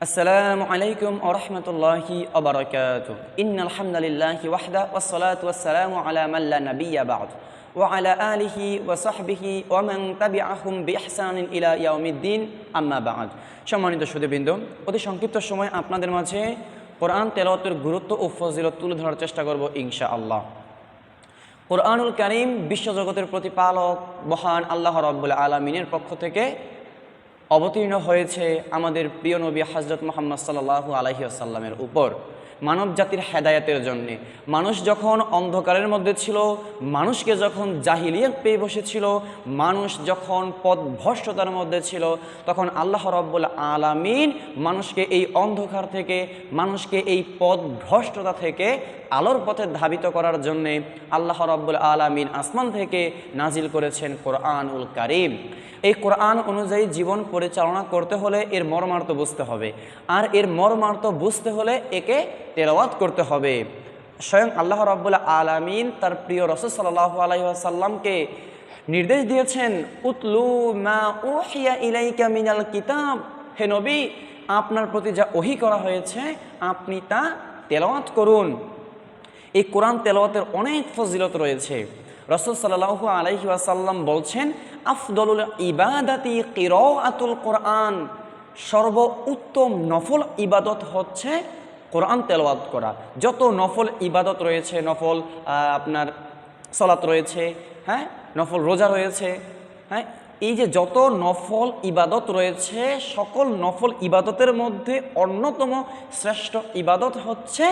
আসসালামু আলাইকুম ওয়া রাহমাতুল্লাহি ওয়া বারাকাতুহু। ইন্নাল হামদালিল্লাহি ওয়াহদা ওয়াস সালাতু ওয়াস সালামু আলা মান লা নাবিয়্যা বা'দ ওয়া আলা আলিহি ওয়া সাহবিহি ওয়া মান তাবি'আহুম বিইহসানিন ইলা ইয়াউমিদ্দিন, আম্মা বা'দ। সম্মানিত সুধীবৃন্দ, অতি সংক্ষিপ্ত সময় আপনাদের মাঝে কোরআন তেলাওয়াতের গুরুত্ব ও ফজিলত তুলে ধরার চেষ্টা করব ইনশাআল্লাহ। কোরআনুল কারীম বিশ্বজগতের প্রতিপালক মহান আল্লাহ রাব্বুল আলামিনের পক্ষ থেকে অবতীর্ণ হয়েছে আমাদের প্রিয় নবী হযরত মুহাম্মদ সাল্লাল্লাহু আলাইহি ওয়াসাল্লামের উপর মানব জাতির হেদায়েতের জন্যে। মানুষ যখন অন্ধকারের মধ্যে ছিল, মানুষকে যখন জাহিলিয়াত পেয়ে বসেছিল, মানুষ যখন পথভ্রষ্টতার মধ্যে ছিল, তখন আল্লাহ রাব্বুল আলামিন মানুষকে এই অন্ধকার থেকে, মানুষকে এই পথভ্রষ্টতা থেকে আলোর পথে ধাবিত করার জন্যে আল্লাহ রাব্বুল আলামিন আসমান থেকে নাজিল করেছেন কোরআনুল কারীম। এই কোরআন অনুযায়ী জীবন পরিচালনা করতে হলে এর মর্মার্থ বুঝতে হবে, আর এর মর্মার্থ বুঝতে হলে একে তেলাওয়াত করতে হবে। স্বয়ং আল্লাহ রাব্বুল আলামিন তার প্রিয় রাসূল সাল্লাল্লাহু আলাইহি ওয়াসাল্লামকে নির্দেশ দিয়েছেন, উতলু মা উহিয়া ইলাইকা মিনাল কিতাব, হে নবী, আপনার প্রতি যা ওহী করা হয়েছে আপনি তা তেলাওয়াত করুন। এই কোরআন তেলাওয়াতের অনেক ফজিলত রয়েছে। রাসূল সাল্লাল্লাহু আলাইহি ওয়াসাল্লাম বলছেন, আফদলুল ইবাদাতি কিরাআতুল কোরআন, সর্বোত্তম নফল ইবাদত হচ্ছে কোরআন তেলাওয়াত করা। যত নফল ইবাদত রয়েছে, নফল আপনার সালাত রয়েছে, নফল রোজা রয়েছে, এই যে যত নফল ইবাদত রয়েছে, সকল নফল ইবাদতের মধ্যে অন্যতম শ্রেষ্ঠ ইবাদত হচ্ছে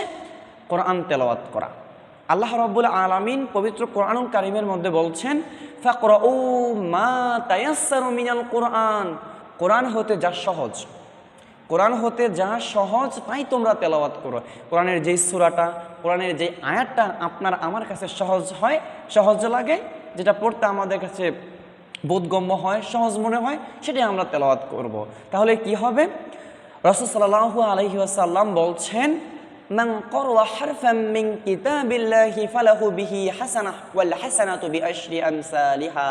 কোরআন তেলাওয়াত করা। আল্লাহ রাব্বুল আলামিন পবিত্র কোরআনুল কারীমের মধ্যে বলছেন, ফাকরাউ মা তায়াসসারু মিনাল কোরআন, কোরআন হতে যা সহজ, কোরআন হতে যা সহজ তাই তোমরা তেলাওয়াত করো। কোরআনের যেই সূরাটা, কোরআনের যেই আয়াতটা আপনার আমার কাছে সহজ লাগে, যেটা পড়তে আমাদের কাছে বোধগম্য হয়, সহজ মনে হয়, সেটাই আমরা তেলাওয়াত করব। তাহলে কি হবে? রাসূল সাল্লাল্লাহু আলাইহি ওয়াসাল্লাম বলছেন, মান ক্বারা হারফাম মিন কিতাবিল্লাহি ফালাহু বিহি হাসানাহ ওয়াল হাসানাতু বিআশরি আমসালিহা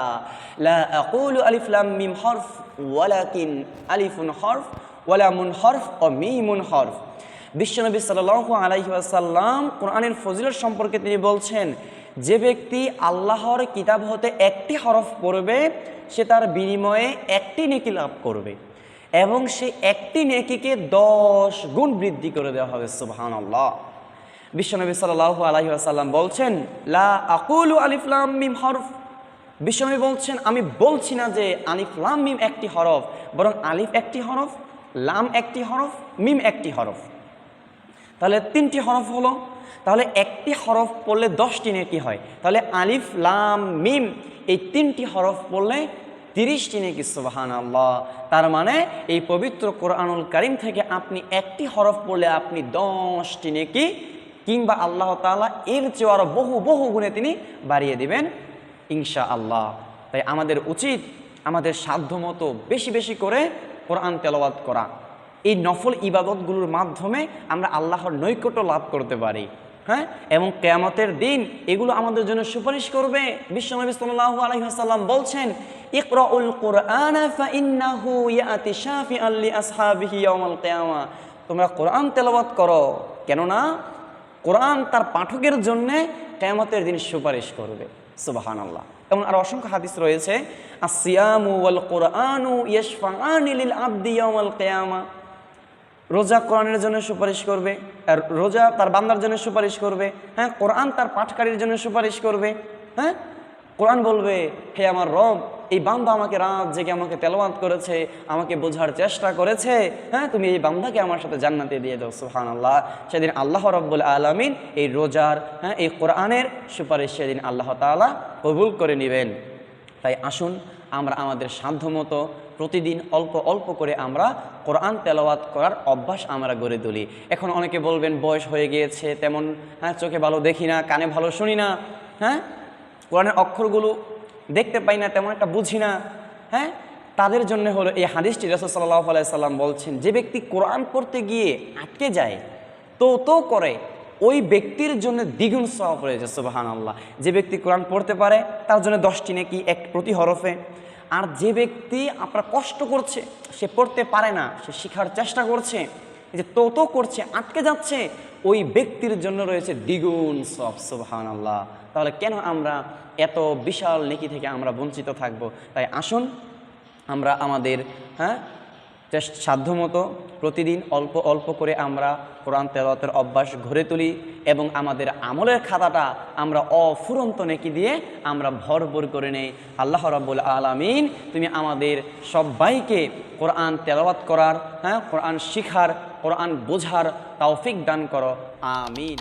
লা আকুলু আলিফ লাম মিম হরফ ওয়ালাকিন আলিফুন হরফ ওয়া লামুন হরফ ও মিমুন হরফ। বিশ্বনবী সাল্লাল্লাহু আলাইহি ওয়াসাল্লাম কোরআনের ফজিলত সম্পর্কে তিনি বলছেন, যে ব্যক্তি আল্লাহর কিতাব হতে একটি হরফ পড়বে সে তার বিনিময়ে একটি নেকি লাভ করবে, এবং সেই একটি নেকিকে 10 গুণ বৃদ্ধি করে দেওয়া হবে। সুবহানাল্লাহ। বিশ্বনবী সাল্লাল্লাহু আলাইহি ওয়াসাল্লাম বলছেন, লা আকুলু আলিফ লাম মিম হরফ, বিশ্বনবী বলছেন, আমি বলছি না যে আলিফ লাম মিম একটি হরফ, বরং আলিফ একটি হরফ, লাম একটি হরফ, মিম একটি হরফ। তাহলে 3টি হরফ হলো। তাহলে একটি হরফ পড়লে 10টি নেকি হয়। তাহলে আলিফ লাম মিম এই 3টি হরফ পড়লে 30টি নেকি। সুবহানাল্লাহ। তার মানে এই পবিত্র কোরআনুল কারীম থেকে আপনি একটি হরফ পড়লে আপনি 10টি নেকি, কিংবা আল্লাহ তাআলা এর চেয়ে আরো বহু গুণে তিনি বাড়িয়ে দিবেন ইনশাআল্লাহ। তাই আমাদের উচিত আমাদের সাধ্যমতো বেশি করে কোরআন তেলাওয়াত করা। এই নফল ইবাদতগুলোর মাধ্যমে আমরা আল্লাহর নৈকট্য লাভ করতে পারি, এবং কিয়ামতের দিন এগুলো আমাদের জন্য সুপারিশ করবে। বিশ্বনবী সাল্লাল্লাহু আলাইহি ওয়াসাল্লাম বলছেন, ইকরাউল কুরআনা ফাইন্নাহু ইয়াতি শাফিআন লিআসহাবিহি ইয়াউমাল কিয়ামা, তোমরা কোরআন তেলাওয়াত করো, কেননা কোরআন তার পাঠকের জন্য কিয়ামতের দিন সুপারিশ করবে। সুবহানাল্লাহ। এমন আর অসংখ্য হাদিস রয়েছে, আসসিয়ামু ওয়াল কুরআনু ইয়াশফাআনি লিল আবদি ইয়াউমাল কিয়ামা, রোজা কোরআনের জন্য সুপারিশ করবে, আর রোজা তার বান্দার জন্য সুপারিশ করবে, কোরআন তার পাঠকারীর জন্য সুপারিশ করবে। কোরআন বলবে, হে আমার রব, এই বান্দা আমাকে রাত জেগে আমাকে তেলাওয়াত করেছে, আমাকে বোঝার চেষ্টা করেছে, তুমি এই বান্দাকে আমার সাথে জান্নাতে দিয়ে দাও। সুবহানাল্লাহ। সেদিন আল্লাহ রাব্বুল আলামিন এই রোজার, এই কোরআনের সুপারিশ সেদিন আল্লাহ তাআলা কবুল করে নেবেন। তাই আসুন আমরা আমাদের সাধ্যমতো প্রতিদিন অল্প করে আমরা কোরআন তেলাওয়াত করার অভ্যাস আমরা গড়ে তুলি। এখন অনেকে বলবেন বয়স হয়ে গিয়েছে, তেমন চোখে ভালো দেখি না, কানে ভালো শুনি না, কোরআনের অক্ষরগুলো দেখতে পাই না, তেমন একটা বুঝি না, তাদের জন্য হলো এই হাদিসটি। রাসূল সাল্লাল্লাহু আলাইহি সাল্লাম বলছেন, যে ব্যক্তি কোরআন পড়তে গিয়ে আটকে যায়, তো করে, ওই ব্যক্তির জন্য দ্বিগুণ সওয়াব রয়েছে। সুবহানাল্লাহ। যে ব্যক্তি কোরআন পড়তে পারে তার জন্য 10টি নেকি এক প্রতি হরফে, আর যে ব্যক্তি আপনার কষ্ট করছে, সে পড়তে পারে না, সে শেখার চেষ্টা করছে, এই যে তো করছে, আটকে যাচ্ছে, ওই ব্যক্তির জন্য রয়েছে দ্বিগুণ সওয়াব। সুবহানাল্লাহ। তাহলে কেন আমরা এত বিশাল নেকি থেকে আমরা বঞ্চিত থাকব? তাই আসুন আমরা আমাদের সাধ্যমতো প্রতিদিন অল্প অল্প করে আমরা কোরআন তেলাওয়াতের অভ্যাস গড়ে তুলি এবং আমাদের আমলের খাতাটা আমরা অফুরন্ত নেকি দিয়ে আমরা ভরপুর করে নেই। আল্লাহ রাব্বুল আলামিন তুমি আমাদের সবাইকে কোরআন তেলাওয়াত করার, কোরআন শিখার, কোরআন বোঝার তৌফিক দান করো। আমিন।